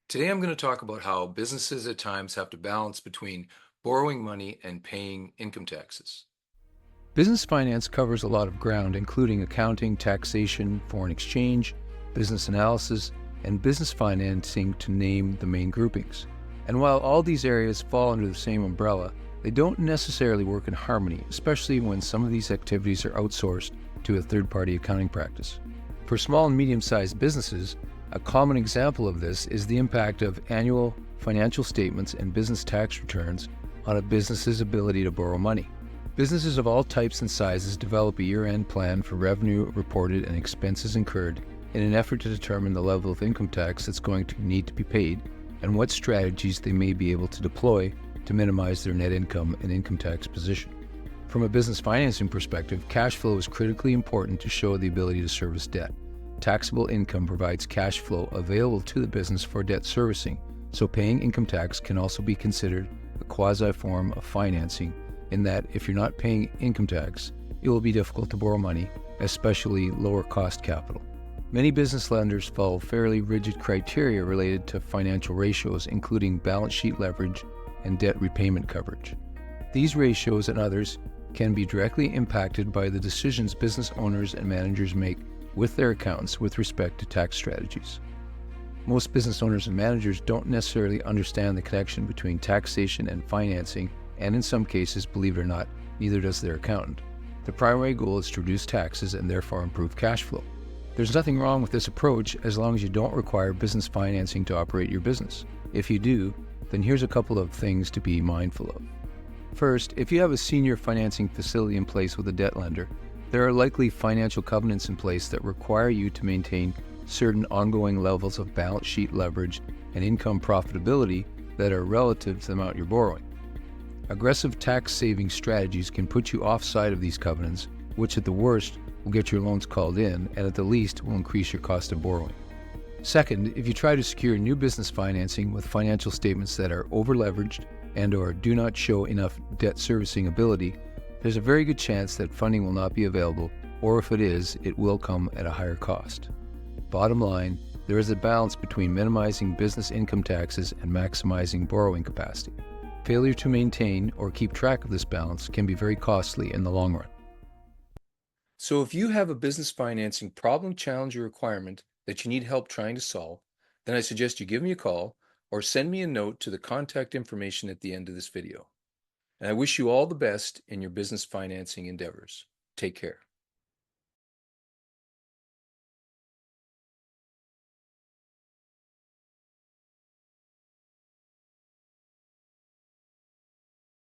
Today, I'm going to talk about how businesses at times have to balance between borrowing money and paying income taxes. Business finance covers a lot of ground, including accounting, taxation, foreign exchange, business analysis, and business financing, to name the main groupings. And while all these areas fall under the same umbrella, they don't necessarily work in harmony, especially when some of these activities are outsourced to a third-party accounting practice. For small and medium-sized businesses, a common example of this is the impact of annual financial statements and business tax returns on a business's ability to borrow money. Businesses of all types and sizes develop a year-end plan for revenue reported and expenses incurred in an effort to determine the level of income tax that's going to need to be paid and what strategies they may be able to deploy to minimize their net income and income tax position. From a business financing perspective, cash flow is critically important to show the ability to service debt. Taxable income provides cash flow available to the business for debt servicing, so paying income tax can also be considered a quasi-form of financing, in that if you're not paying income tax, it will be difficult to borrow money, especially lower cost capital. Many business lenders follow fairly rigid criteria related to financial ratios, including balance sheet leverage and debt repayment coverage. These ratios and others can be directly impacted by the decisions business owners and managers make with their accountants with respect to tax strategies. Most business owners and managers don't necessarily understand the connection between taxation and financing, and in some cases, believe it or not, neither does their accountant. The primary goal is to reduce taxes and therefore improve cash flow. There's nothing wrong with this approach as long as you don't require business financing to operate your business. If you do, then here's a couple of things to be mindful of. First, if you have a senior financing facility in place with a debt lender, there are likely financial covenants in place that require you to maintain certain ongoing levels of balance sheet leverage and income profitability that are relative to the amount you're borrowing. Aggressive tax-saving strategies can put you offside of these covenants, which at the worst will get your loans called in and at the least will increase your cost of borrowing. Second, if you try to secure new business financing with financial statements that are over-leveraged and/or do not show enough debt servicing ability, there's a very good chance that funding will not be available, or if it is, it will come at a higher cost. Bottom line, there is a balance between minimizing business income taxes and maximizing borrowing capacity. Failure to maintain or keep track of this balance can be very costly in the long run. So if you have a business financing problem, challenge, or requirement that you need help trying to solve, then I suggest you give me a call or send me a note to the contact information at the end of this video. And I wish you all the best in your business financing endeavors. Take care.